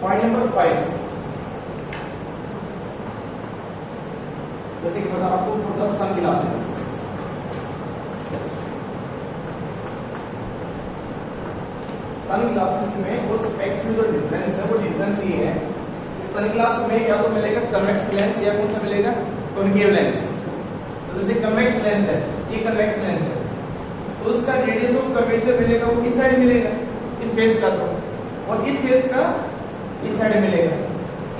Point number 5, जैसे कि बता आपको for the sunglasses, sunglasses में और स्पेक्स में जो डिफरेंस है वो डिफरेंस ये है कि सन ग्लास में या तो मिलेगा कन्वेक्स लेंस या कौन सा मिलेगा कॉन्केव लेंस। तो जैसे कन्वेक्स लेंस है, ये कन्वेक्स लेंस है, तो उसका रेडियस ऑफ कर्वेचर मिलेगा वो किस साइड मिलेगा, इस फेस का, तो और इस फेस का इस साइड मिलेगा।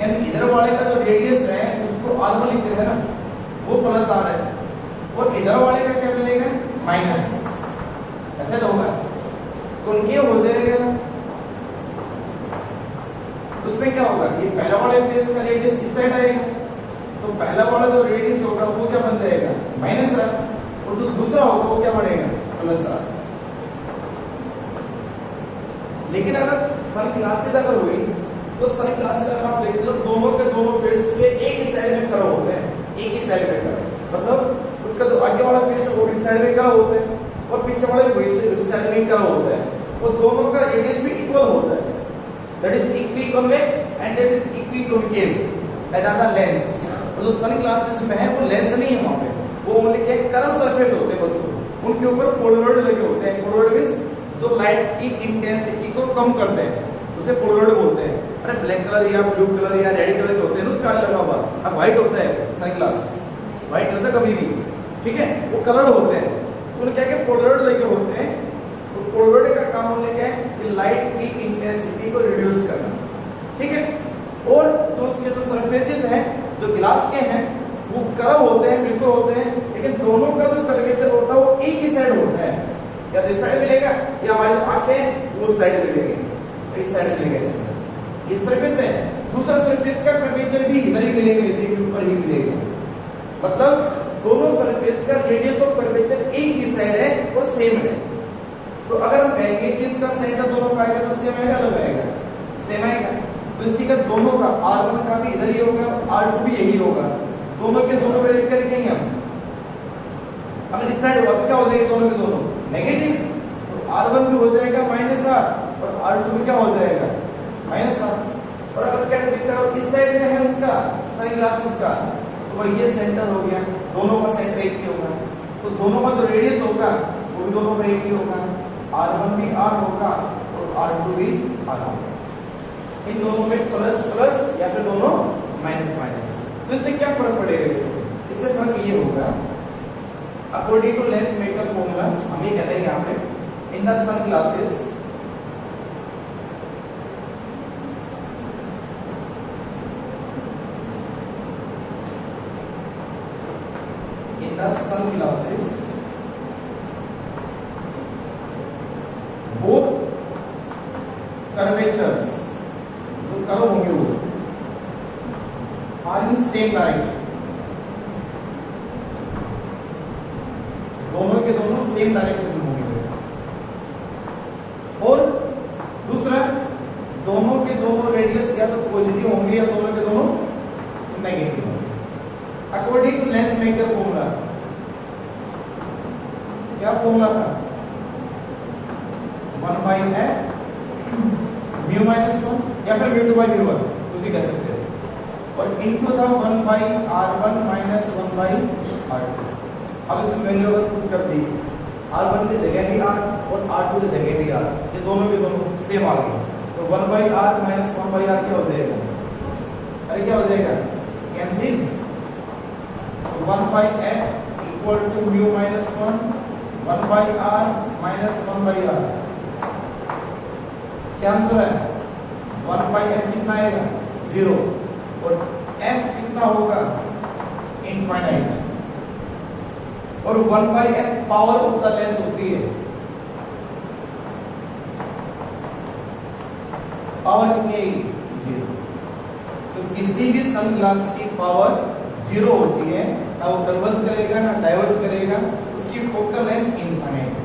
यानी इधर वाले का जो रेडियस है उसको r1 लिखते हैं ना, वो प्लस आ रहा है, और इधर वाले का क्या मिलेगा माइनस, ऐसा तो होगा। कॉन्केव हो जाएगा तो उसमें क्या होगा, ये पहला वाले फेस का रेडियस इस साइड आएगा, तो पहला वाला जो रेडियस होगा वो क्या बन जाएगा माइनस r, और जो दूसरा होगा वो क्या बढ़ेगा प्लस r। लेकिन अगर सन ग्लासेस अगर हुई तो सन ग्लासेस अगर आप देखते हो दोनों के दोनों फेस पे एक ही साइड में कर्व होते हैं, एक ही साइड में कर्व, मतलब उसका जो आगे वाला फेस है वो इस साइड में कर्व होते हैं और पीछे वाले उस साइड में कर्व होता है, और दोनों का रेडियस भी इक्वल होता है। That is equiconvex and that is equiconcave, that are the lens. और जो सन ग्लासेस में है वो लेंस नहीं है, वहां पे वो ओनली क्या कर्व सरफेस होते हैं, बस उनके ऊपर पोलरोइड लगे होते हैं। पोलरोइड मींस जो लाइट की इंटेंसिटी को कम करते हैं उसे पोलरोइड बोलते हैं। अरे ब्लैक कलर या ब्लू कलर या रेड कलर के होते हैं उसका लगा हुआ, अब व्हाइट होता है सन ग्लास, व्हाइट होता है कभी भी, ठीक है, वो कलर होते हैं, तो उन्हें क्या क्या पोलरोइड लगे होते हैं। तो पोलरोइड का काम होने क्या है कि लाइट की इंटेंसिटी को रिड्यूस करना, ठीक है। और जो उसके जो सरफेसेस हैं जो ग्लास के हैं वो कर्व होते हैं, बिल्कुल होते हैं, लेकिन दोनों का जो कर्वेचर होता है वो एक ही साइड होता है, या इस साइड मिलेगा या हमारी आंखें हैं वो साइड मिलेंगे, इस साइड से मिलेगा। इसमें ये सरफेस है, दूसरा सरफेस का कर्वेचर भी इधर ही मिलेगा, इसी के ऊपर ही मिलेगा, मतलब दोनों सरफेस का रेडियस ऑफ कर्वेचर एक ही साइड है और सेम है। तो अगर हम कहेंगे कि इसका सेंटर दोनों का आएगा तो सेम आएगा, अलग आएगा, सेम आएगा, तो इसी का दोनों का r1 का भी इधर ही होगा, r2 भी यही होगा, दोनों के दोनों पे लिख कर लिखेंगे हम। अगर डिसाइड हुआ तो क्या हो जाएगा, दोनों के दोनों नेगेटिव, तो r1 भी हो जाएगा माइनस r और r2 भी क्या हो जाएगा माइनस r। और अगर क्या दिखा इस साइड में है उसका सन ग्लासेस का, तो भाई ये सेंटर हो गया, दोनों का सेंटर एक ही होगा, तो दोनों का जो रेडियस होगा वो भी दोनों का एक ही होगा, r1 भी r होगा और r2 भी r होगा। इन दोनों में प्लस प्लस या फिर दोनों माइनस माइनस। तो इससे क्या फर्क पड़ेगा, इससे फर्क ये होगा according to lens maker formula, हम ये कहते हैं यहाँ पे in the sunglasses sunglasses both curvatures जो कर्व होंगे वो आर इन सेम डायरेक्शन, दोनों के दोनों सेम डायरेक्शन में होंगे। और दूसरा दोनों के दोनों रेडियस या तो पॉजिटिव होंगे या दोनों के दोनों नेगेटिव होंगे। According to lens maker formula, क्या फॉर्मूला था 1/f म्यू माइनस 1 या फिर म्यू 2 बाई म्यू 1 कुछ भी कह सकते हैं, और इनटू था 1/r1 माइनस 1/r2। अब इसमें वैल्यू अगर पुट कर दी, r1 की जगह भी r और r2 की जगह भी r, ये दोनों के दोनों सेम आ गए, तो 1/r माइनस 1/r क्या हो जाएगा, अरे क्या हो जाएगा cancel, 1/f equal to mu minus 1 1/r minus 1/r, क्या आंसर है 1/f कितना आएगा 0 और f कितना होगा इनफाइनाइट, और 1/f power of the lens होती है, पावर के 0। तो किसी भी सन ग्लास की पावर 0 होती है, ना वो कन्वर्स करेगा ना डाइवर्स करेगा, उसकी focal length infinite.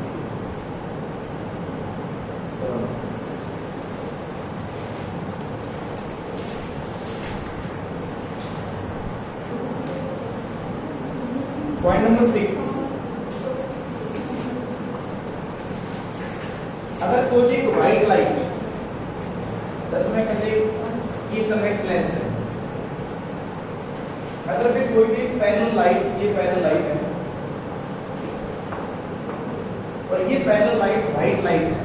Point number 6, अगर कोई एक व्हाइट लाइट 10 में कहते कोई भी पैरेलल लाइट, ये पैरेलल लाइट है और ये पैरेलल लाइट व्हाइट लाइट है।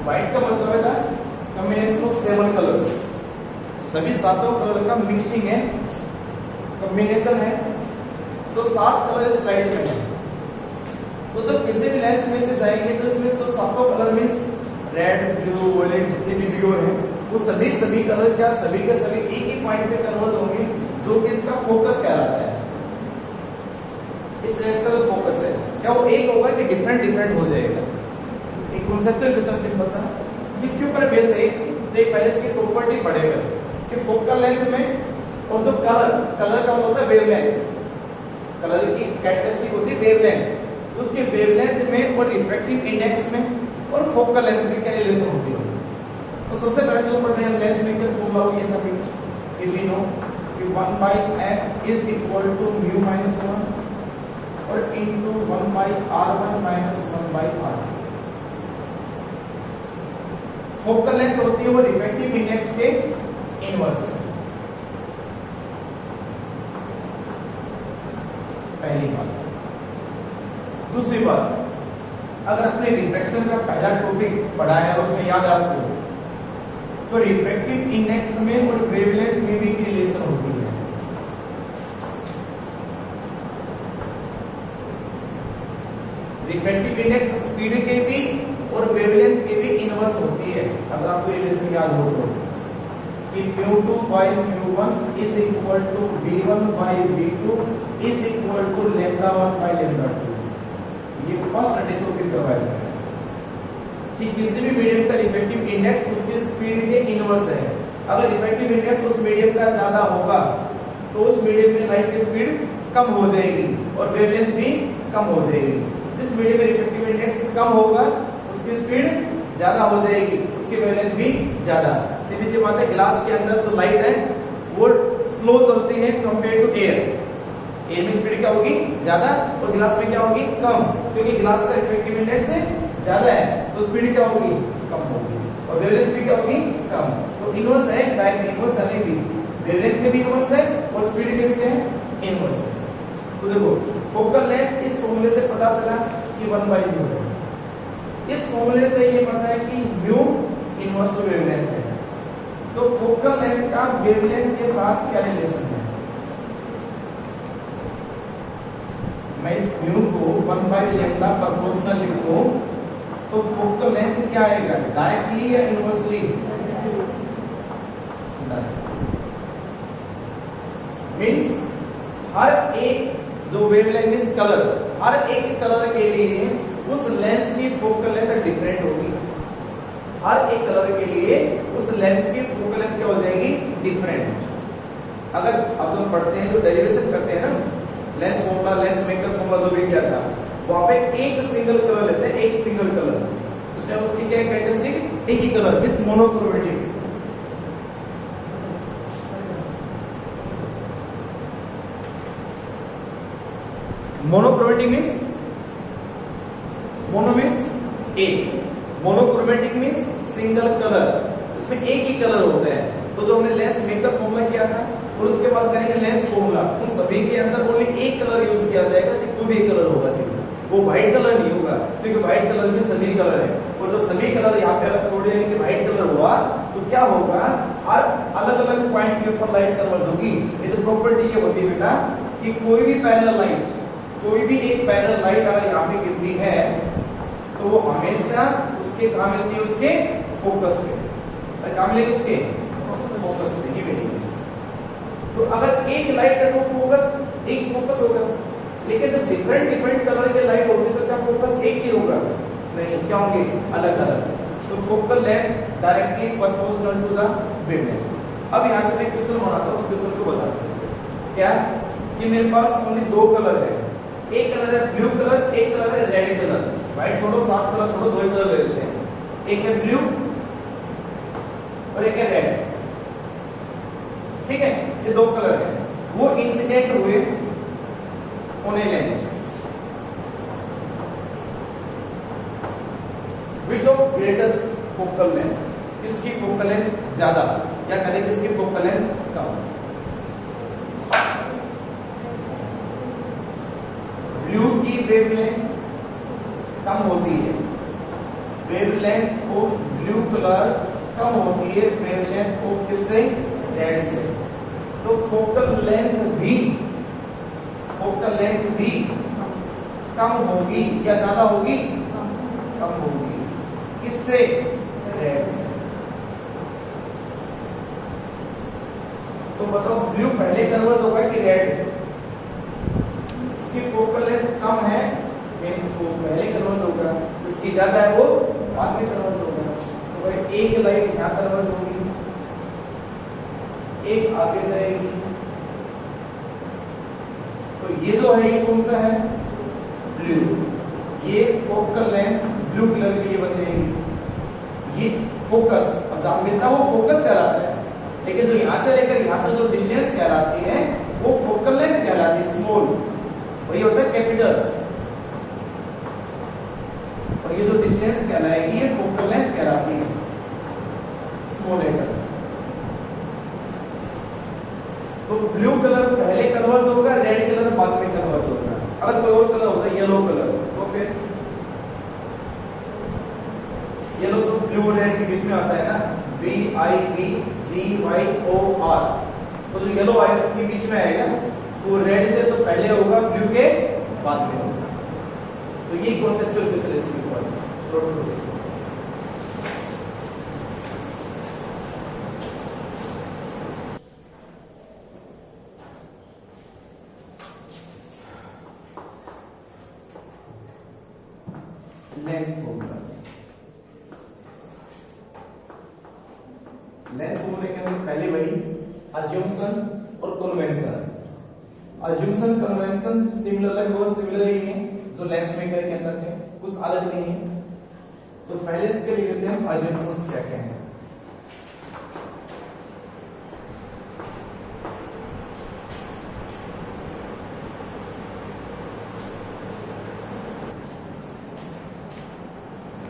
व्हाइट का मतलब है कॉम्बिनेशन ऑफ 7 कलर्स, सभी सातों कलर का मिक्सिंग है, कॉम्बिनेशन है। तो 7 कलर इस लाइट में है। तो जब किसी भी लेंस में से जाएंगे तो इसमें सब सातों colour means red, blue, violet जितने भी ब्लू हैं वो सभी कलर क्या सभी के सभी एक ही पॉइंट पे कन्वर्ज होंगे, जो कि इसका फोकस कहलाता है। इस लेंस का जो फोकस है क्या वो एक होगा कि डिफरेंट हो जाएगा? एक कॉन्सेप्ट है क्वेश्चन सिंपल सा, इसके ऊपर बेस है तो एक पहले इसकी प्रॉपर्टी पढ़ेगा कि फोकल लेंथ में और जो कलर का मतलब होता है वेवलेंथ, कलर की कैरेक्टरिस्टिक होती है वेवलेंथ, तो उसके वेवलेंथ में और रिफ्रैक्टिव इंडेक्स में और फोकल लेंथ में क्या रिलेशन होती है। तो सबसे पहले जो पढ़ रहे हैं लेंस में क्या फॉर्मूला ये था कि वी नो कि 1/f is equal to mu minus 1 और into 1/r1 minus 1/r। Focal length होती है वो रिफ्रैक्टिव इंडेक्स के इनवर्स है। पहली बात। दूसरी बात, अगर अपने रिफ्रैक्शन का पहला टॉपिक पढ़ा है और उसमें याद आपको तो रिफ्रैक्टिव इंडेक्स में और वेवलेंथ में भी रिलेशन होती है। रिफ्रैक्टिव इंडेक्स स्पीड के भी और वेवलेंथ के भी इनवर्स होती है। अगर आपको ये रिलेशन याद हो तो कि mu2 by mu1 is equal to v1 by v2 is equal to λ1 by λ2। ये फर्स्ट टॉपिक करवाया है कि किसी भी मीडियम का रिफ्रैक्टिव इंडेक्स उसकी स्पीड के इनवर्स है। अगर रिफ्रैक्टिव इंडेक्स उस मीडियम का ज्यादा होगा तो उस मीडियम में लाइट की स्पीड कम हो जाएगी और वेवलेंथ भी कम हो जाएगी। जिस मीडियम में रिफ्रैक्टिव इंडेक्स कम होगा उसकी स्पीड ज्यादा हो जाएगी, उसकी वेवलेंथ भी ज्यादा। सीधी सी बात है, ग्लास के अंदर जो लाइट है वो स्लो चलती है कंपेयर टू एयर। एयर में स्पीड क्या होगी ज्यादा और ग्लास में क्या होगी कम, क्योंकि ग्लास का रिफ्रैक्टिव इंडेक्स ज्यादा है तो स्पीड क्या होगी कम होगी और वेवलेंथ भी क्या होगी कम। तो इनवर्स है, डायरेक्ट इनवर्स है, भी वेवलेंथ के भी इनवर्स है और स्पीड के भी क्या है इनवर्स है। तो देखो फोकल लेंथ इस फॉर्मूले से पता चला कि 1/μ है। इस फॉर्मूले से ये पता है कि म्यू इनवर्स टू वेवलेंथ है। तो फोकल लेंथ का वेवलेंथ के साथ क्या रिलेशन है? मैं इस म्यू को 1/λ प्रोपोर्शनल लिख दूं तो फोकल लेंथ क्या आएगा, डायरेक्टली या इनवर्सली? मींस हर एक जो वेवलेंथ इस कलर, हर एक कलर के लिए उस लेंस की फोकल लेंथ डिफरेंट होगी। हर एक कलर के लिए उस लेंस की फोकल लेंथ क्या हो जाएगी डिफरेंट। अगर अब जब पढ़ते हैं जो डेरिवेशन करते हैं ना, lens formula, lens maker formula जो भी क्या था, वहां पे एक सिंगल कलर लेते हैं, एक सिंगल कलर, उसमें उसकी क्या कैरेक्टरिस्टिक एक ही colour means monochromatic. Monochromatic means mono means एक, मोनोक्रोमेटिक मींस सिंगल कलर, उसमें एक ही कलर होता है। तो जो हमने लेंस मेकर फॉर्मूला किया था और उसके बाद करेंगे लेंस फॉर्मूला, उन सभी के अंदर ओनली एक कलर यूज किया जाएगा, चाहे कोई भी एक कलर होगा, चाहिए वो व्हाइट कलर नहीं होगा, क्योंकि व्हाइट कलर में सभी कलर है। और जब सभी कलर यहाँ पे आप छोड़ देंगे कि व्हाइट कलर हुआ तो क्या होगा, हर अलग अलग पॉइंट के ऊपर लाइट कन्वर्ज होगी। ये जो प्रॉपर्टी ये होती है बेटा कि कोई भी पैरेलल लाइट, कोई भी एक पैरेलल लाइट अगर यहाँ पे गिरती है तो वो हमेशा उसके कहाँ मिलती है, उसके फोकस पे। कहाँ मिलेगी, उसके फोकस पे। ये बेटी तो अगर एक लाइट का तो फोकस एक फोकस होगा, लेकिन जब डिफरेंट कलर के लाइट होगी तो क्या फोकस एक ही होगा? नहीं, क्या होंगे अलग अलग। तो focal length directly proportional to the wavelength. अब यहाँ से मैं क्वेश्चन बनाता हूँ, उस क्वेश्चन को बताता हूँ क्या कि मेरे पास ओनली दो कलर है, एक कलर है ब्लू कलर, एक कलर है रेड कलर। व्हाइट छोड़ो, 7 कलर छोड़ो, 2 कलर ले लेते हैं, एक है ब्लू और एक है रेड। ठीक है, ये 2 कलर है, वो इंसिडेंट हुए on a lens which of greater focal length, इसकी फोकल लेंथ ज्यादा या करें कि इसकी फोकल लेंथ कम। ब्लू की वेवलेंथ कम होती है, वेवलेंथ ऑफ ब्लू कलर कम होती है वेवलेंथ ऑफ किससे, रेड से। तो फोकल लेंथ भी कम होगी या ज्यादा होगी, कम होगी, किससे, रेड से। तो बताओ ब्लू पहले कन्वर्ज होगा कि रेड, इसकी फोकल लेंथ कम है मींस वो पहले कन्वर्ज होगा, इसकी ज्यादा है वो बाद में कन्वर्ज होगा। तो भाई एक लाइट यहां कन्वर्ज होगी, एक आगे जाएगी, तो ये जो है ये कौन सा है, ब्लू। ये फोकल लेंथ ब्लू कलर की ये बन जाएगी, ये फोकस, अब जहां मिलता है वो फोकस कहलाता है, लेकिन जो यहां से लेकर यहां तक जो डिस्टेंस कहलाती है वो फोकल लेंथ कहलाती है, स्मॉल, और ये होता है कैपिटल, और ये जो डिस्टेंस कहलाएगी ये फोकल लेंथ कहलाती है, स्मॉल लेटर। तो ब्लू कलर पहले कन्वर्ज होगा, रेड कलर बाद में कन्वर्ज होगा। अगर कोई और कलर होता है येलो कलर, तो फिर येलो तो ब्लू रेड के बीच में आता है ना, BIBGYOR, तो जो येलो आएगा के बीच में आएगा, तो रेड से तो पहले होगा, ब्लू के बाद में होगा। तो ये कॉन्सेप्चुअल विजुअलाइजेशन है। लेंस फॉर्मूला, लेंस फॉर्मूले के अंदर पहले वही अज्यूम्पशन और कन्वेंशन। अज्यूम्पशन कन्वेंशन सिमिलर है, बहुत सिमिलर ही है जो लेंस मेकर के अंदर थे, कुछ अलग नहीं है। तो पहले इसके लिए लेते हैं हम अज्यूम्पशंस क्या क्या हैं।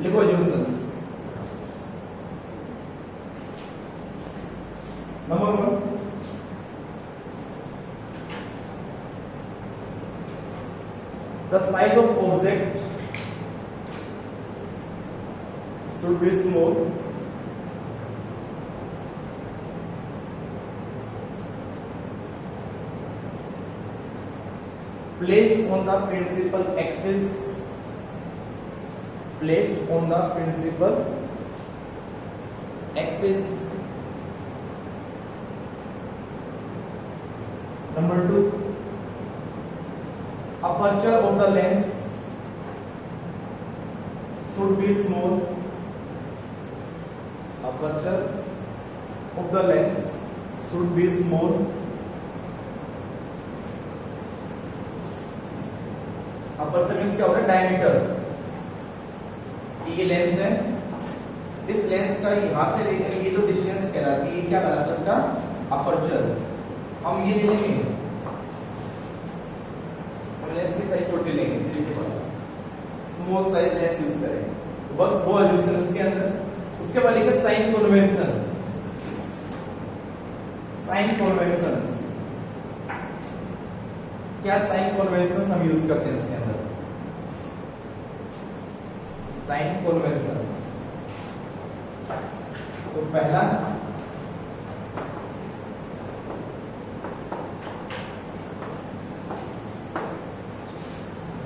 लिखो assumptions. Number 1, the size of object should be small, placed on the principal axis, placed on the principal axis. Number 2, aperture of the lens should be small, aperture of the lens should be small. aperture means क्या होता है, diameter. ये lens है, इस lens का यहां से लेकर ये जो डिस्टेंस कहलाती है, क्या कहलाता है उसका, अपर्चर। हम ये ले लेंगे, हम लेंस की साइज छोटी लेंगे, सीधी सी बात, स्मॉल साइज लेंस यूज करेंगे। तो बस दो अज्यूम्पशन उसके अंदर। उसके बाद लिखा साइन कन्वेंशन। साइन कन्वेंशंस, क्या साइन कन्वेंशंस हम यूज करते हैं इसके अंदर, साइन कन्वेंशंस। तो पहला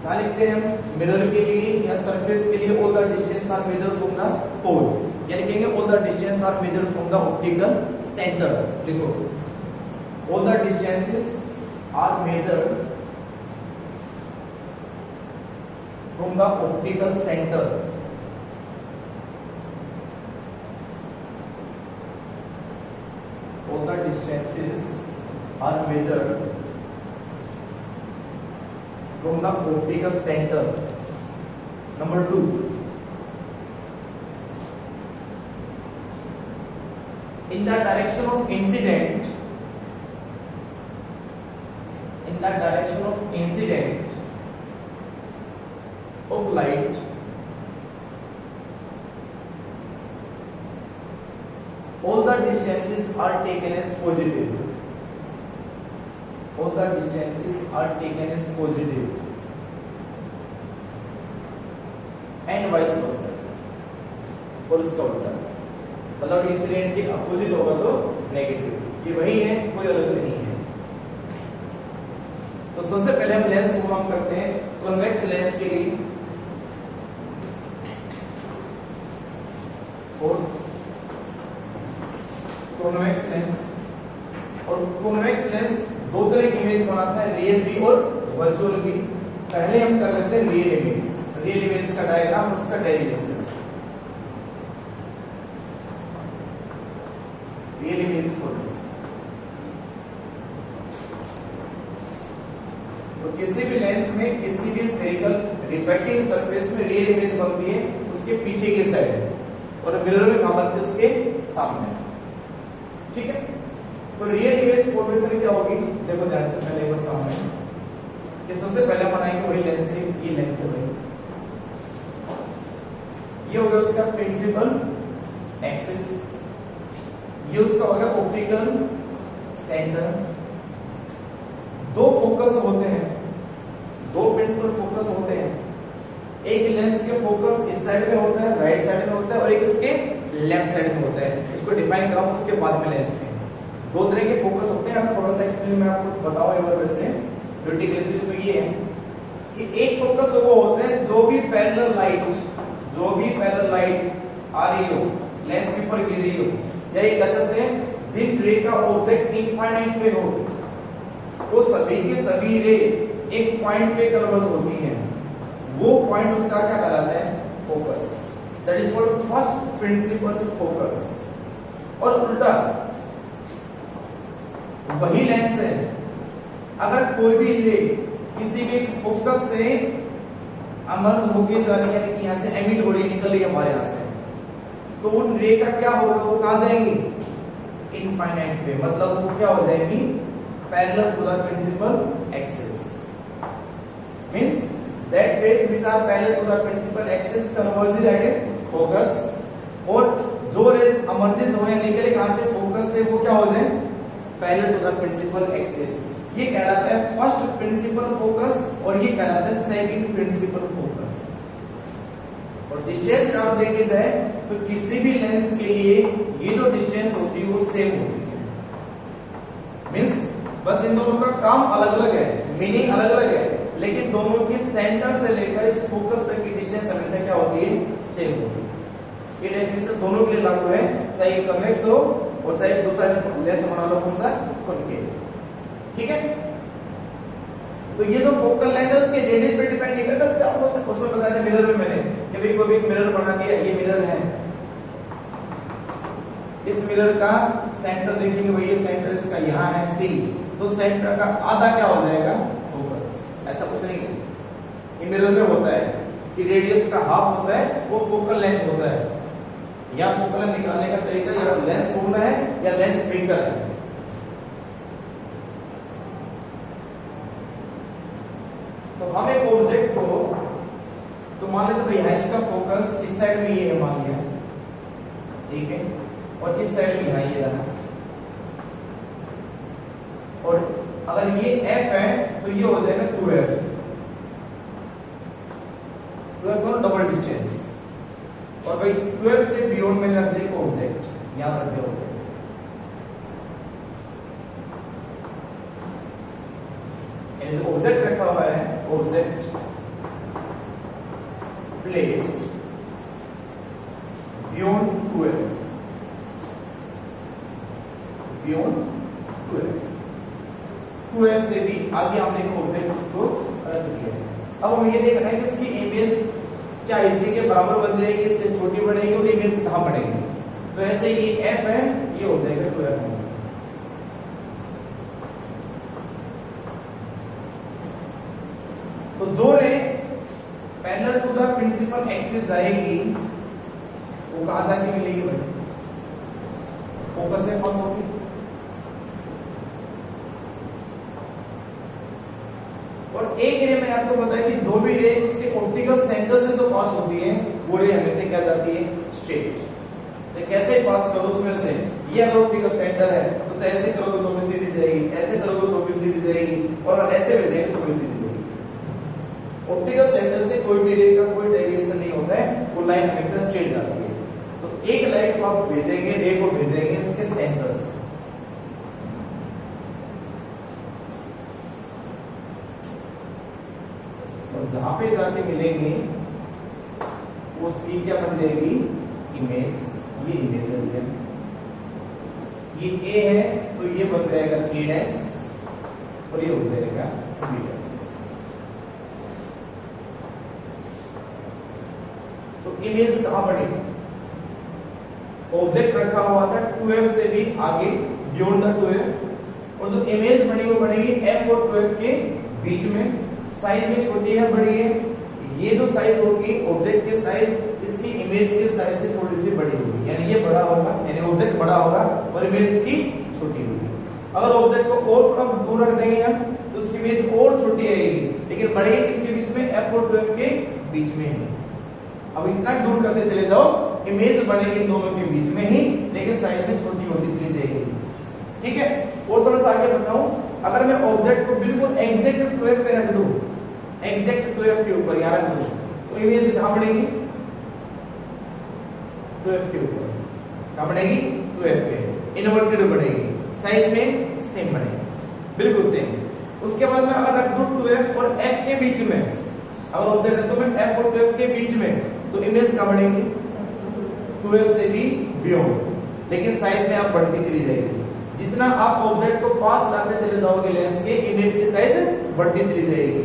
क्या लिखते हैं हम, मिरर के लिए या सरफेस के लिए all the distance are measured from the pole, या लिखेंगे all the distance are measured from the optical centre. लिखो all the distances are measured from the optical centre. All the distances are measured from the optical center. Number 2, in the direction of incident, in the direction of incident of light, all the distances are taken as positive, all the distances are taken as positive and vice versa, और उसका उल्टा, मतलब incident के opposite होगा तो negative, ये वही है, कोई अलग नहीं है। तो सबसे पहले हम लेंस को फॉर्म करते हैं कॉन्वेक्स लेंस के लिए, और कॉन्वेक्स लेंस, और कॉन्वेक्स लेंस दो तरह की इमेज बनाता है, रियल भी और वर्चुअल भी। पहले हम कर लेते हैं रियल इमेज, रियल इमेज का डायग्राम, उसका डेरिवेशन। रियल इमेज तो किसी भी लेंस में, किसी भी स्फेरिकल रिफ्रैक्टिंग सरफेस में रियल इमेज बनती है उसके पीछे की साइड, और मिरर में कहां बनती है, उसके सामने। ठीक है, तो रियल इमेज फॉर्मेशन क्या होगी, देखो ध्यान से, पहले एक बार सामने कि सबसे पहले बनाएंगे वही लेंस है, ये लेंस है भाई, ये हो गया उसका प्रिंसिपल एक्सिस, ये उसका हो गया ऑप्टिकल सेंटर। दो फोकस होते हैं, दो प्रिंसिपल फोकस होते हैं, एक लेंस के फोकस इस साइड में होता है, राइट साइड में होता है, और एक इसके लेफ्ट साइड में होता है। इसको डिफाइन कराऊं उसके बाद में लेंस में दो तरह के फोकस होते हैं। अब थोड़ा सा एक्सप्लेन मैं आपको बताऊं एक बार वैसे ब्यूटिकली, इसमें ये है कि एक फोकस तो वो होते हैं जो भी पैरेलल लाइट आ रही हो, लेंस के ऊपर गिर रही हो, या ये कह सकते हैं जिन रे का ऑब्जेक्ट इनफाइनाइट पे हो, वो सभी के सभी रे एक पॉइंट पे कन्वर्ज होती हैं, वो पॉइंट उसका क्या कहलाता है, focus. That is called first principle focus. और उल्टा वही लेंस है, अगर कोई भी रे किसी भी फोकस से अमर्ज होके जा रही है, यानी कि यहां से एमिट हो रही है, निकल रही है हमारे यहां से, तो उन रे का क्या होगा, वो कहां जाएंगी, इनफाइनाइट पे, मतलब वो क्या हो जाएगी, parallel to the principal axis. Means that rays which are parallel to the principal axis converges at a focus, और जो रेज अमर्जेस हो या निकले कहां से, फोकस से, वो क्या हो जाए, parallel to the principal axis. ये कहलाता है फर्स्ट प्रिंसिपल फोकस, और ये कहलाता है सेकंड प्रिंसिपल फोकस। और डिस्टेंस आप देखिए जाए तो किसी भी लेंस के लिए ये जो डिस्टेंस होती है वो सेम होती है, मींस बस इन दोनों का काम अलग अलग है, मीनिंग अलग अलग है, लेकिन दोनों के सेंटर से लेकर इस फोकस तक की डिस्टेंस हमेशा क्या होती है, सेम होती है। ये डेफिनेशन दोनों के लिए लागू है, चाहे कन्वेक्स हो और चाहे दूसरा लेंस बना लो कौन सा, कॉन्केव। ठीक है, तो ये जो फोकल लेंथ है उसके रेडियस पे डिपेंड नहीं करता। जैसे आपको उसमें बताया था मिरर में मैंने कि भाई कोई एक मिरर बना दिया, ये मिरर है, इस मिरर का सेंटर देखेंगे भाई, ये सेंटर इसका यहाँ है सी, तो सेंटर का आधा क्या हो जाएगा, फोकस। ऐसा कुछ नहीं है, ये मिरर में होता है कि रेडियस का हाफ होता है वो फोकल लेंथ होता है। या फोकल लेंथ निकालने का तरीका या लेंस ढूंढना है या लेंस मेकर है। तो हम एक ऑब्जेक्ट को, तो मान लेते भाई इसका फोकस इस साइड में ये है, मान लिया, ठीक है, और इस साइड में यहाँ ये रहा, और अगर ये f है तो ये हो जाएगा 2f, डबल डिस्टेंस, और भाई 12 से बियॉन्ड में रख दे ऑब्जेक्ट, यहां रख दे ऑब्जेक्ट, यानी जो ऑब्जेक्ट रखा हुआ है, ऑब्जेक्ट प्लेस्ड बियॉन्ड 12, बियॉन्ड 12 से भी आगे हमने एक ऑब्जेक्ट उसको रख दिया है। अब हमें ये देखना है कि इसकी इमेज क्या इसी के बराबर बन जाएगी, इससे छोटी बनेगी, और इमेज कहां बनेगी। तो ऐसे ही f है, ये हो जाएगा 12। तो जो ray parallel to the principal axis जाएगी वो कहां जाके मिलेगी भाई, फोकस से पास होगी। और एक रे मैंने आपको बताया कि जो भी रे उसके ऑप्टिकल सेंटर से जो पास होती है वो रे हमेशा क्या जाती है, स्ट्रेट। तो कैसे पास करो उसमें से, ये अगर ऑप्टिकल सेंटर है तो ऐसे करोगे तो भी सीधी जाएगी, ऐसे करोगे तो भी सीधी जाएगी, और ऐसे भेजेंगे तो भी सीधी जाएगी। ऑप्टिकल सेंटर से कोई भी रे का कोई डेविएशन नहीं होता है, वो लाइन हमेशा स्ट्रेट जाती है। तो एक लाइन को आप भेजेंगे, रे को भेजेंगे इसके सेंटर से, और जहां पे जाके मिलेंगे उसकी क्या बन जाएगी, इमेज। ये इमेज है, ये ए है तो ये बन जाएगा ए डैश, और ये हो जाएगा बी डैश। तो इमेज कहां बनेगी, ऑब्जेक्ट रखा हुआ था 2f से भी आगे बियॉन्ड द 2f, और जो इमेज बनी वो बनेगी f और 2f के बीच में। साइज में छोटी है बड़ी है, ये जो साइज होगी ऑब्जेक्ट के साइज इसकी इमेज के साइज से थोड़ी सी बड़ी होगी, यानी ये बड़ा होगा, यानी ऑब्जेक्ट बड़ा होगा और इमेज इसकी छोटी होगी। अगर ऑब्जेक्ट को और थोड़ा दूर रख देंगे हम तो उसकी इमेज और छोटी आएगी, लेकिन बढ़ेगी किसके बीच में, f और 2f के बीच में है। अब इतना दूर करते चले जाओ, इमेज बनेगी दोनों के बीच में ही, लेकिन साइज में छोटी होती चली जाएगी। ठीक है, और थोड़ा सा आगे बताऊं, अगर मैं ऑब्जेक्ट को बिल्कुल एग्जैक्ट 2f पे रख दूं, एग्जैक्ट 2f के ऊपर यहां रख दूं, तो इमेज कहां बनेगी, 2f के ऊपर कहां बनेगी, 2f पे इन्वर्टेड बनेगी, साइज में सेम बनेगी, बिल्कुल सेम। उसके बाद में अगर रख दूं 2f और f के बीच में, अगर ऑब्जेक्ट रख दूं मैं f और 2f के बीच में, तो इमेज कहां बनेगी, 2f से भी बियॉन्ड, लेकिन साइज में आप बढ़ती चली जाएगी। जितना आप ऑब्जेक्ट को पास लाते चले जाओगे लेंस के, इमेज की साइज बढ़ती चली जाएगी।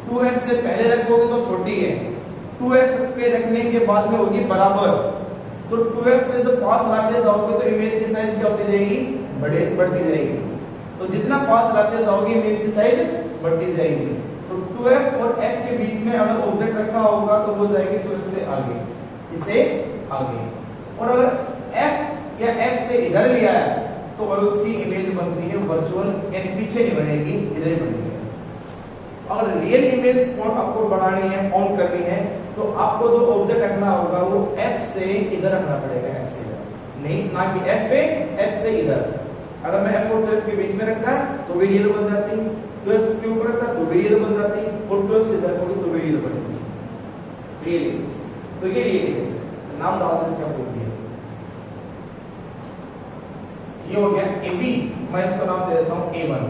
2f से पहले रखोगे तो छोटी है, 2f पे रखने के बाद में होगी बराबर, तो 2f से जो पास लाते जाओगे तो इमेज की साइज क्या होती जाएगी, बढ़ती जाएगी। तो जितना पास लाते जाओगे इमेज की साइज बढ़ती जाएगी। तो 2f और f के बीच में अगर ऑब्जेक्ट रखा होगा तो वो जाएगी 2f से आगे, इससे आगे। और अगर f या f से इधर लिया है तो वह उसकी इमेज बनती है वर्चुअल, यानी पीछे नहीं बनेगी, इधर ही बनेगी। अगर रियल इमेज फॉर्म आपको बनानी है, फॉर्म करनी है, तो आपको जो ऑब्जेक्ट रखना होगा वो f से इधर रखना पड़ेगा, f से इधर नहीं, ना कि f पे, f से इधर। अगर मैं f और 2f के बीच में रखता तो वेरिएबल बन जाती, 2f के ऊपर रखता तो वेरिएबल बन जाती, और 2f से इधर होगी तो वेरिएबल बनेगी, रियल इमेज। तो ये रियल इमेज है, नाम डाल दे इसका, बोल दिया ये हो गया AB, मैं इसका नाम दे देता हूं A1,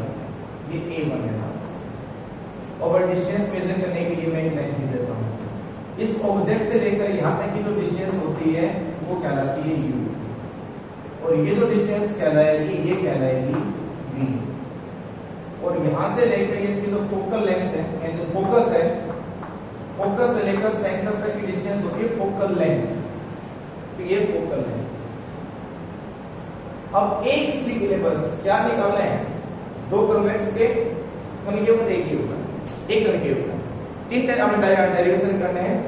ये A1 है नाम इसका। और डिस्टेंस मेजर करने के लिए मैं एक लाइन खींच देता हूं, इस ऑब्जेक्ट से लेकर यहां तक की जो डिस्टेंस होती है वो कहलाती है U, और ये जो डिस्टेंस कहलाएगी ये कहलाएगी V, और यहां से लेकर इसकी जो फोकल लेंथ है, यानी जो फोकस है, फोकस से लेकर सेंटर तक की डिस्टेंस होती है फोकल लेंथ, तो ये फोकल लेंथ। अब एक सी के लिए बस क्या निकालना है, दो कन्वेक्स के कनकेव में एक ही होगा, एक कनकेव का, तीन डेरिवेशन करने हैं,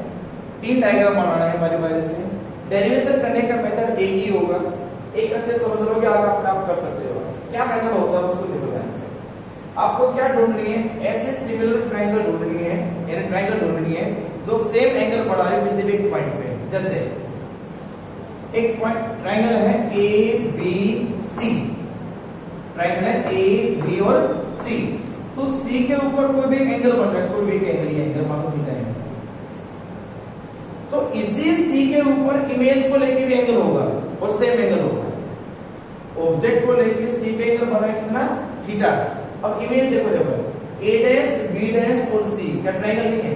तीन डायग्राम बनाना है बारी बारी से। डेरिवेशन करने का मेथड एक ही होगा, एक अच्छे समझ लोगे आगे अपने आप कर सकते हो। क्या मेथड होता है उसको देखो ध्यान से। आपको क्या ढूंढनी है, ऐसे सिमिलर ट्रायंगल ढूंढनी है, यानी ट्रायंगल ढूंढनी है जो सेम एंगल बना रहे किसी भी पॉइंट पे। जैसे एक पॉइंट ट्रायंगल है ABC, ट्रायंगल है AB और C, तो C के ऊपर कोई भी एंगल बन रहा है, कोई भी एंगल, ये एंगल मान लो थीटा है, तो इसी C के ऊपर इमेज को लेके भी एंगल होगा और सेम एंगल होगा। ऑब्जेक्ट को लेके C पे एंगल बना है कितना, थीटा। अब इमेज देखो, देखो A डैश B डैश और C, क्या ट्रायंगल नहीं है,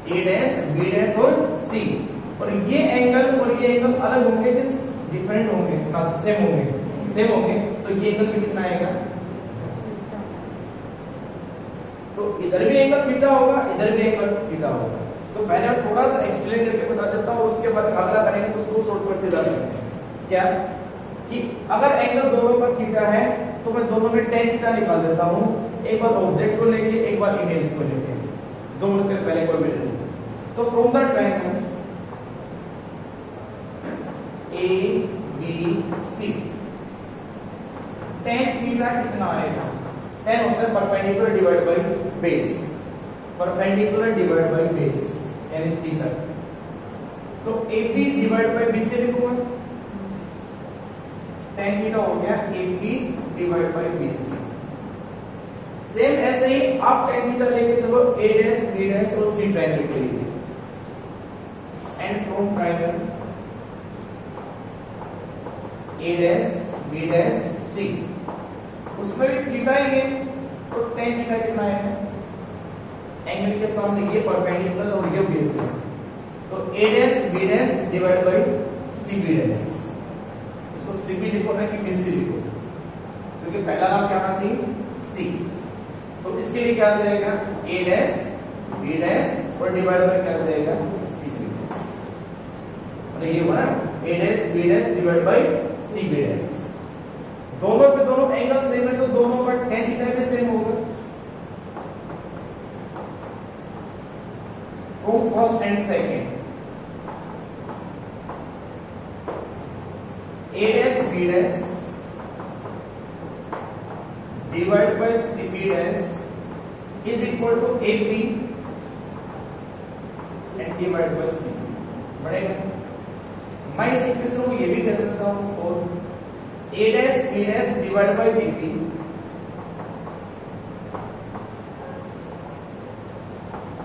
A डैश B डैश और C, और ये एंगल और ये एंगल अलग होंगे कि डिफरेंट होंगे, ना सेम होंगे, सेम होंगे, तो ये एंगल भी कितना आएगा, तो इधर भी एंगल थीटा होगा, इधर भी एंगल थीटा होगा। तो पहले मैं थोड़ा सा एक्सप्लेन करके बता देता हूं, उसके बाद अगला करेंगे तो उसको शॉर्टकट से जाना है। क्या कि अगर एंगल दोनों का थीटा है तो मैं दोनों में tan थीटा निकाल देता हूं, एक बार ऑब्जेक्ट को लेके एक बार इमेज को लेके, जो मुझे पहले कोई भी ले। तो from the triangle ABC, tan theta कितना आएगा, tan होता है perpendicular divide by base, perpendicular divide by base, यानी C तक। तो AB डिवाइड बाय BC लिखूंगा, tan थीटा हो गया AB divide by BC। Same ऐसे ही आप tan थीटा लेके चलो A डैश B डैश और C ट्रायंगल के लिए, and from triangle A dash B dash C, उसमें भी थीटा ही है, तो tan थीटा कितना है, एंगल के सामने ये परपेंडिकुलर और ये बेस है, तो A dash B dash divide by C B dash. इसको C B लिखो ना कि BC लिखो, क्योंकि पहला नाम क्या आना चाहिए C। तो इसके लिए क्या आ जाएगा A डैश B डैश और डिवाइड बाय क्या आ जाएगा C B डैश। मतलब ये हुआ ना A dash B dash divide by C B dash. दोनों पे दोनों एंगल सेम है, तो दोनों का tan थीटा भी सेम होगा। From first and second A dash B dash divided by CB dash is equal to AB and divided by CB बढ़ेगा। मैं इस इक्वेशन को ये भी कह सकता हूँ, और A dash B dash divided by AB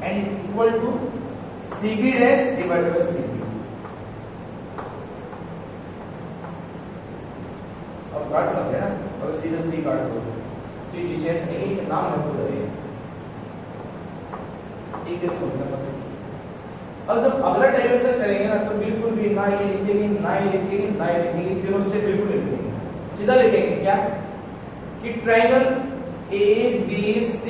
and equal to CB dash divided by CB। अब काट लग गया ना, अब सीधे C काट दो, C डिस्टेंस नहीं है, नाम है पूरा ये, ठीक है समझना। अब जब अगला डेरिवेशन करेंगे ना, तो बिल्कुल भी ना ये लिखेंगे ना ये लिखेंगे ना ये लिखेंगे, तीनों स्टेप बिल्कुल नहीं लिखेंगे, सीधा लिखेंगे क्या कि triangle ABC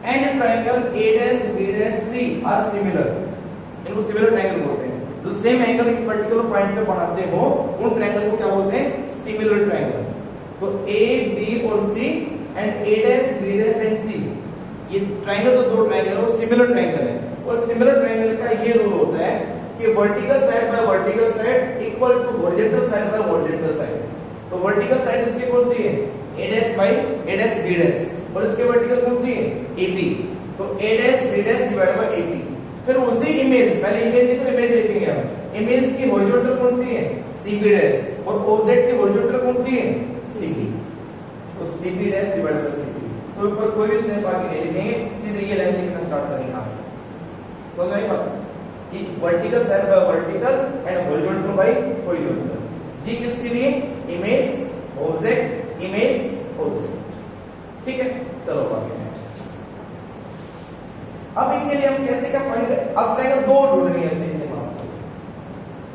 and triangle A dash B dash C are similar, इनको सिमिलर ट्रायंगल बोलते हैं। जो सेम एंगल एक पर्टिकुलर पॉइंट पे बनाते हो उन ट्रायंगल को क्या बोलते हैं सिमिलर ट्रायंगल। तो A B और C and A dash B dash and C, ये ट्रायंगल तो दो ट्रायंगल है, सिमिलर ट्रायंगल है। और सिमिलर ट्रायंगल का ये रूल होता है कि vertical side by vertical side equal to horizontal side by horizontal side. तो वर्टिकल साइड इसकी कौन सी है A dash by A dash B dash, और इसके वर्टिकल कौन सी है AB, तो A dash B dash divided by AB। फिर उसी इमेज, पहले इमेज लिखो, इमेज लिखेंगे हम, इमेज की हॉरिजॉन्टल कौन सी है CB डैश, और ऑब्जेक्ट की हॉरिजॉन्टल कौन सी है CB, तो CB dash divided by CB। तो ऊपर कोई भी स्टेप बाकी नहीं लिखेंगे, सीधे ये लाइन लिखना स्टार्ट करेंगे यहां से। समझ आई बात कि vertical side by vertical and horizontal bye horizontal, ये किसके लिए इमेज ऑब्जेक्ट इमेज ऑब्जेक्ट, ठीक है। चलो बाकी अब इनके लिए हम कैसे क्या फाइंड करें। अब ट्रायंगल दो ढूंढनी है, सही से बात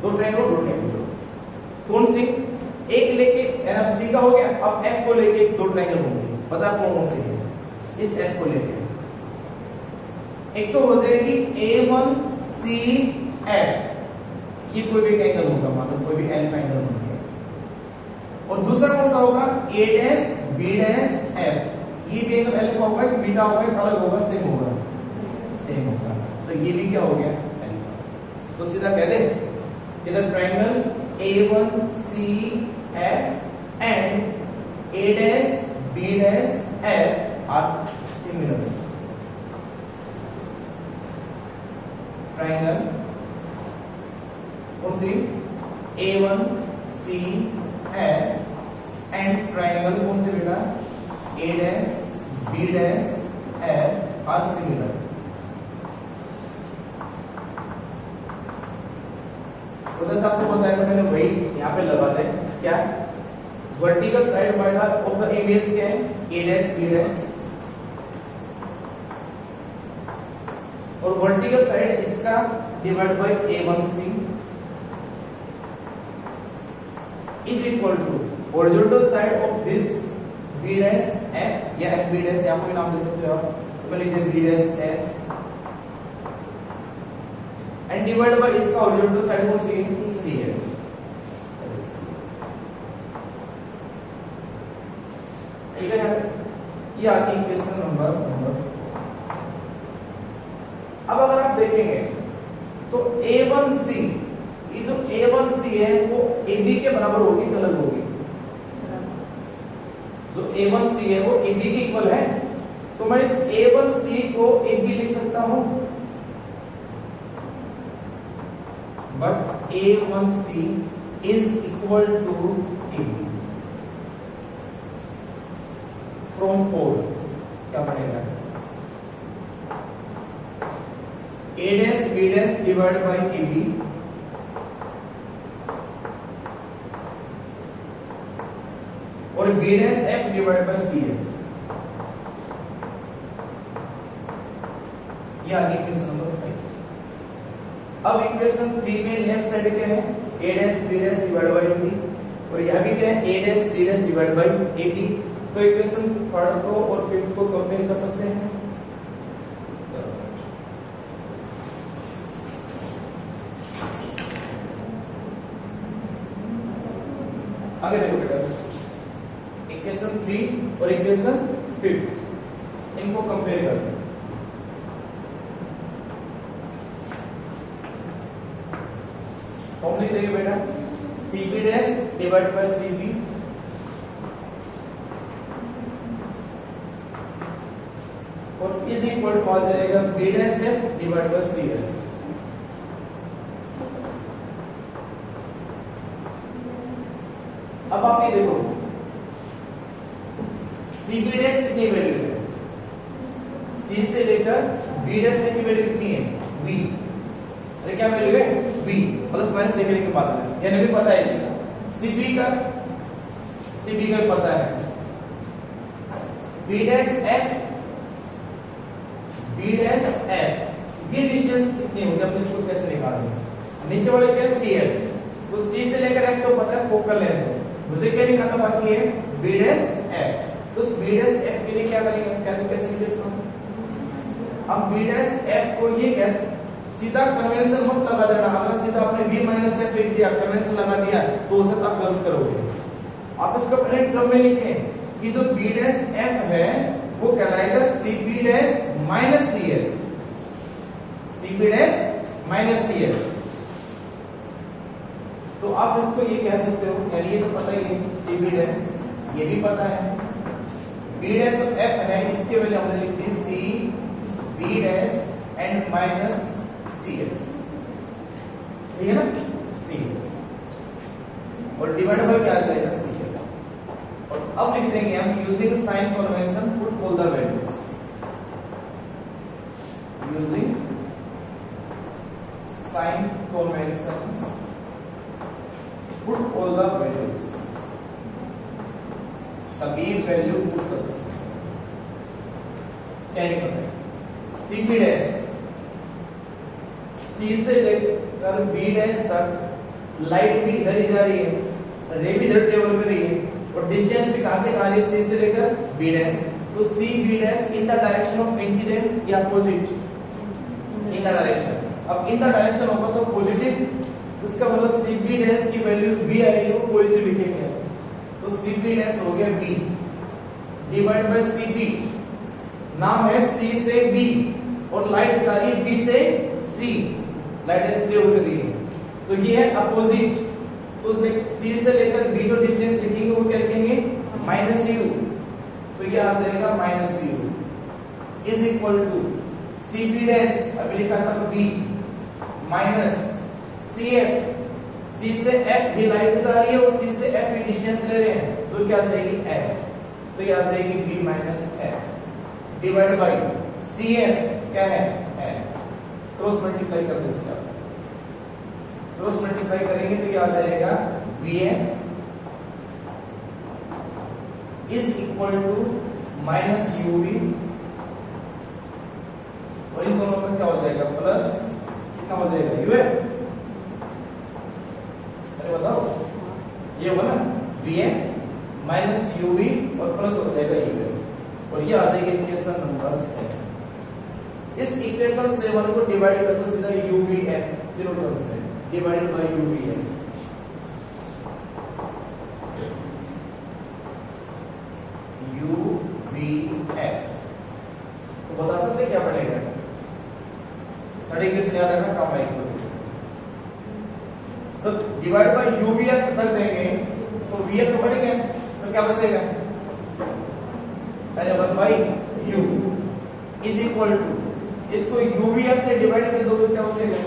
दो ट्रायंगल ढूंढने हैं, कौन सी, एक लेके NFC का हो गया, अब F को लेके दो ट्रायंगल होंगे, पता कौन कौन से है। इस F को लेके एक तो हो जाएगी A1CF, ये कोई भी एंगल होगा, मान लो कोई भी एल्फा एंगल होगा, और दूसरा कौन सा होगा A dash B dash F, ये भी एंगल अल्फा होगा कि बीटा होगा कि अलग होगा, सेम होगा, सेम होगा, तो ये भी क्या हो गया अल्फा। तो सीधा कह दे इधर triangle A1CF and A dash B dash F are similar. Triangle कौन सी A1CF एंड ट्रायंगल कौन से बेटा A dash B dash F are similar. उधर आपको बताया था मैंने, वही यहाँ पे लगा दे क्या, vertical side by the of the image क्या है A dash B dash, और वर्टिकल साइड इसका divide by A1C is equal to horizontal side of this B dash F या F B dash, या कोई नाम दे सकते हो आप, तो मैं लिख दे B dash F and divide by इसका हॉरिजॉन्टल साइड कौन सी है CF। ठीक है, ये आती है इक्वेशन नंबर। अब अगर आप देखेंगे तो A1C, ये जो A1C है वो AB के बराबर होगी कि अलग होगी, जो A1C है वो AB के इक्वल है, तो मैं इस A1C को AB लिख सकता हूं, but A1C is equal to AB from 4 क्या बनेगा A dash B dash divided by AB और B dash F divided by CF ये आगे इक्वेशन नंबर 5। अब इक्वेशन 3 में लेफ्ट साइड क्या है a dash b dash divide by b और यहां भी क्या है a dash b dash divide by ab। तो इक्वेशन थर्ड को और फिफ्थ को कंपेयर कर सकते हैं। आगे देखो बेटा इक्वेशन 3 और इक्वेशन 5 इनको कंपेयर करते हैं। फॉर्म लिख देंगे बेटा CB dash divide by CB और इज इक्वल टू आ जाएगा B dash F divide by CL। अब आप ये देखो CB डैश कितनी वैल्यू है C से लेकर B डैश तक की वैल्यू कितनी है B। अरे क्या वैल्यू है b प्लस माइनस देखने के बाद में यानी भी पता है इसका cb का भी पता है b डैश f ये डिस्टेंस कितनी होगी अपने इसको कैसे निकालेंगे नीचे वाले क्या cf तो c से लेकर f तो पता है फोकल लेंथ है मुझे क्या निकालना बाकी है b डैश f तो b डैश f के लिए क्या करेंगे क्या कैसे लिखेंगे इसको अब b डैश f को ये क्या सीधा कन्वेंशन मत लगा देना। अगर सीधा आपने b माइनस f लिख दिया कन्वेंशन लगा दिया तो उसे आप गलत करोगे। आप इसको अपने क्रम में लिखें कि जो b डैश f है वो कहलाएगा cb dash minus cl cb dash minus cl। तो आप इसको ये कह सकते हो यानी ये तो पता ही है cb डैश ये भी पता है b डैश ऑफ f है इसके वैल्यू हमने लिख दी c b dash and minus CL ठीक है ना CL और डिवाइड बाय क्या आ जाएगा CL और अब लिख देंगे हम using sign convention put all the values using sign conventions put all the values सभी वैल्यू पुट कर सकते क्या निकलता है CB डैश C से लेकर B डैश तक लाइट भी इधर ही जा रही है रे भी इधर ट्रेवल कर रही है और डिस्टेंस भी कहां से कहां है C से लेकर B डैश तो C B dash in the direction of incident या अपोजिट इन द डायरेक्शन। अब इन द डायरेक्शन होगा तो पॉजिटिव उसका मतलब C B डैश की वैल्यू B आएगी वो पॉजिटिव लिखेंगे तो C B डैश हो गया B divide by C B नाम है C से B और लाइट जा रही है B से C लाइट ऐसे ट्रेवल कर रही है तो ये है अपोजिट तो C से लेकर B जो डिस्टेंस लिखेंगे वो क्या लिखेंगे माइनस u तो ये आ जाएगा minus u is equal to CB dash अभी लिखा था तो B माइनस CF C से F भी लाइट जा रही है और C से F की डिस्टेंस ले रहे हैं तो क्या आ जाएगी F तो ये आ जाएगी B minus F divide by CF क्या है F क्रॉस मल्टीप्लाई कर देंगे क्रॉस मल्टीप्लाई करेंगे तो ये आ जाएगा VF is equal to minus UV और इन दोनों का क्या हो जाएगा प्लस कितना हो जाएगा UF अरे बताओ ये हुआ ना VF माइनस UV और प्लस हो जाएगा UF और ये आ जाएगी इक्वेशन नंबर 7। इस इक्वेशन 7 को डिवाइड कर दो सीधा UVF तीनों टर्म से डिवाइडेड बाय UVF UVF तो बता सकते क्या बनेगा थर्ड इक्वेशन याद रखना काम आएगी तो डिवाइड बाय UVF कर देंगे तो VF तो बढ़ेगा तो क्या बचेगा पहले 1 by U is equal to इसको UVF से डिवाइड कर दो तो क्या बचेगा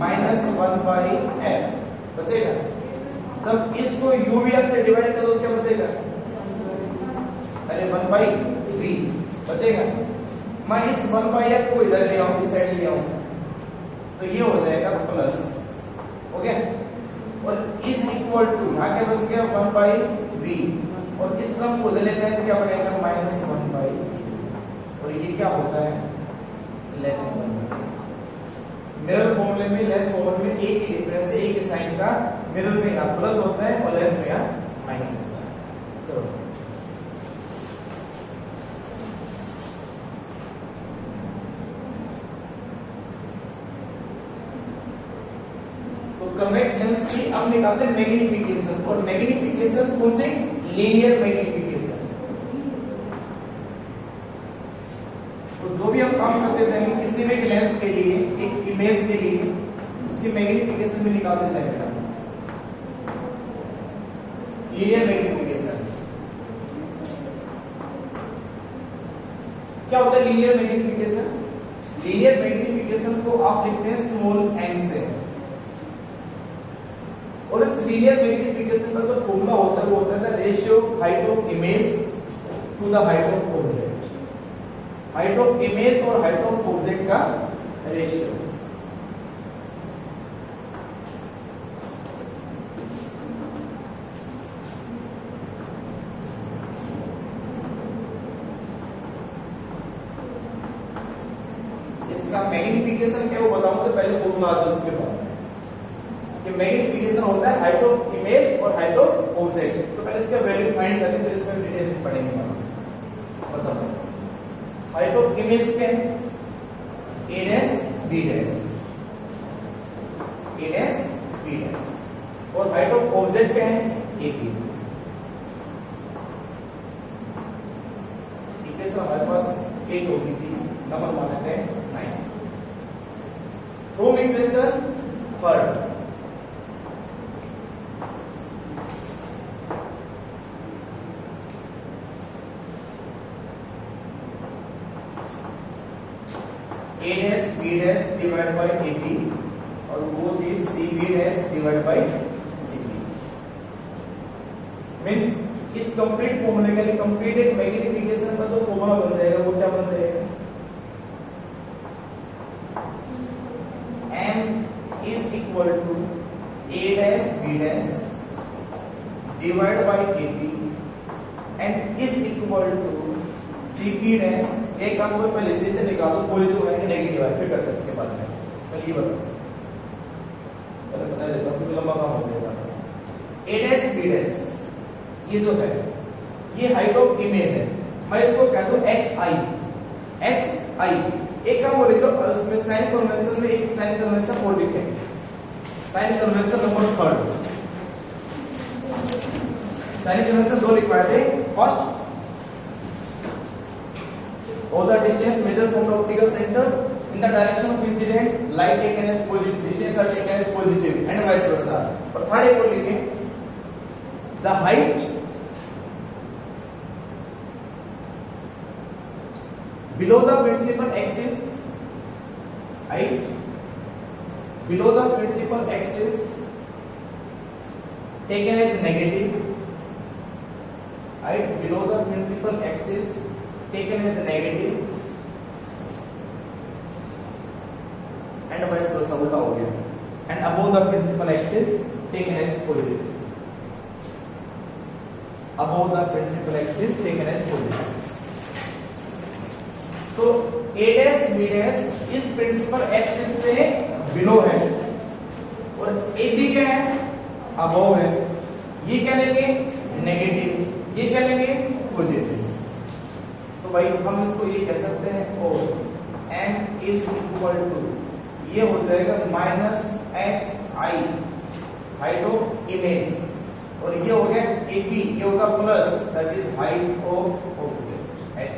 माइनस 1 बाय F बचेगा। जब इसको uvf से डिवाइड कर दो तो क्या बचेगा? अरे 1 बाई v बचेगा। मैं इस 1 बाई f को इधर ले आऊं, इस साइड ले आऊं, तो ये हो जाएगा प्लस, हो गया। और इज इक्वल टू यहाँ क्या बच गया? 1 बाई v, और इस टर्म को इधर ले जाए तो क्या बनेगा? माइनस 1 बाई, और ये क्या होता है? लेस 1। मिरर फॉर्मूले में, लेस फॉर्मूले में एक ही डिफरेंस है, एक ही साइन का। मिरर में यहाँ प्लस होता है और लेस में यहाँ माइनस होता है। तो कन्वेक्स लेंस की अब निकालते हैं मैग्नीफिकेशन, और मैग्नीफिकेशन कौन से? Linear magnification. तो जो भी हम काम करते जाएंगे किसी भी एक लेंस के लिए, एक इमेज के लिए, उसकी मैग्नीफिकेशन भी निकालते जाएंगे। लीनियर मैग्नीफिकेशन क्या होता है? लीनियर मैग्नीफिकेशन, लीनियर मैग्नीफिकेशन को आप लिखते हैं स्मॉल m से, और इस लीनियर मैग्नीफिकेशन का जो फॉर्मूला होता है वो होता है ratio of height of image to the height of object. Height of image और हाइट ऑफ ऑब्जेक्ट का रेशियो। इसका मैग्नीफिकेशन क्या वो बताऊं से पहले फॉर्मूला आ जाए उसके बाद। कि मैग्नीफिकेशन होता है हाइट ऑफ इमेज और हाइट ऑफ ऑब्जेक्ट। तो पहले इसका वैल्यू फाइंड करके फिर इसमें डिटेल्स पढ़ेंगे। बताओ हाइट ऑफ इमेज क्या है? a dash b dash, a dash b dash, और हाइट ऑफ ऑब्जेक्ट क्या है? ab। इक्वेशन हमारे पास 8 होगी थी, नंबर मान लेते हैं 9। From equation third a dash b dash divided by ab, और वो थी cb dash divided by cb। Means इस कंप्लीट फॉर्मूले के लिए कंप्लीट एक मैग्नीफिकेशन का जो फॉर्मूला बन जाएगा वो क्या बन जाएगा? m is equal to a dash b dash divided by ab and is equal to cb dash। एक काम को पहले इसी से निकालो, कोई जो है नेगेटिव है, फिर करते हैं इसके बाद में। चलिए बताओ, पहले बता देता हूं, लंबा काम हो जाएगा। a dash b dash ये जो है ये हाइट ऑफ इमेज है, मैं इसको कह दूं hi। एक काम और लिख लो, उसमें साइन कन्वेंशन में एक साइन कन्वेंशन और लिखेंगे, sign convention number 3। Sign convention 2 लिखवा दे। First, or the distance measured from the optical center in the direction of incident light taken as positive, distance are taken as positive and vice versa। और third एक और लिखें, the height below the principal axis, height below the principal axis taken as negative, height below the principal axis taken as negative and vice versa, उल्टा हो गया, and above the principal axis taken as positive, above the principal axis taken as positive। तो a dash b dash इस principal axis से below है और ab क्या है? अबव है। ये क्या लेंगे? नेगेटिव, ये क्या लेंगे? पॉजिटिव। तो भाई हम इसको ये कह सकते हैं, और m इज इक्वल टू ये हो जाएगा minus h i height of image, और ये हो गया ab, ये होगा plus that is height of object h।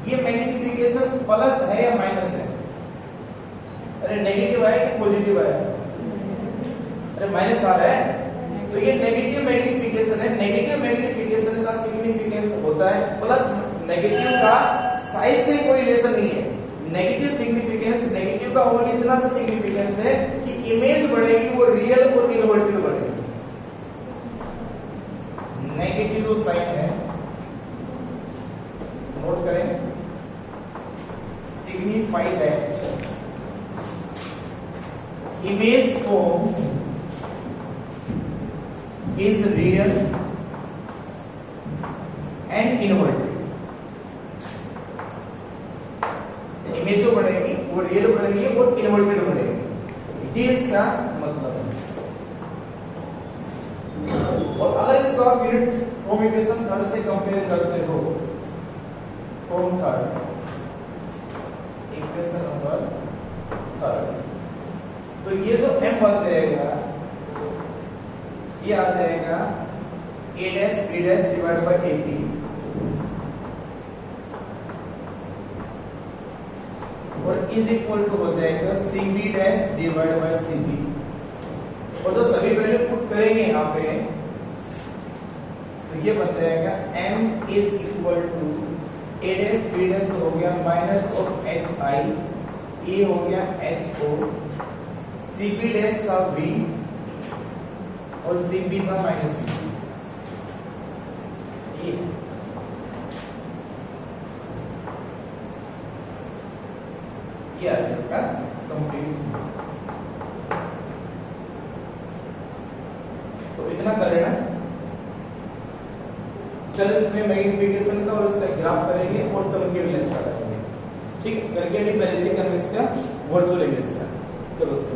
ये मैग्नीफिकेशन प्लस है या माइनस है? अरे नेगेटिव है कि पॉजिटिव है? अरे माइनस आ रहा है, तो ये नेगेटिव मैग्नीफिकेशन है। नेगेटिव मैग्नीफिकेशन का सिग्निफिकेंस होता है प्लस, नेगेटिव का साइज से कोई रिलेशन नहीं है। नेगेटिव सिग्निफिकेंस, नेगेटिव का ओनली इतना सा सिग्निफिकेंस है कि इमेज बढ़ेगी वो रियल और इन्वर्टेड बढ़ेगी। नेगेटिव साइन है, नोट करें, signify that image form is real and inverted. Image जो बढ़ेगी वो रियल बढ़ेगी और इन्वर्टेड बढ़ेगी, ये इसका मतलब है। और अगर इसको आप यूनिट फ्रॉम इक्वेशन थर्ड से कंपेयर करते हो, from third equation number third, तो ये जो m बन जाएगा ये आ जाएगा a dash b dash divide by ab, और इज इक्वल टू हो जाएगा cb dash divide by cb। और जो सभी वैल्यू पुट करेंगे यहाँ पे तो ये बन जाएगा m is equal to a dash b dash तो हो गया माइनस ऑफ hi, a हो गया ho, cb डैश का v और cb का माइनस v। ये है इसका कंप्लीट। तो इतना कर लेना। चल इसमें मैग्निफिकेशन का और इसका ग्राफ करेंगे और कन्केव लेंस का करेंगे, ठीक है। करके पहले से कन्वेक्स का वर्चुअल इमेज का, चलो उसको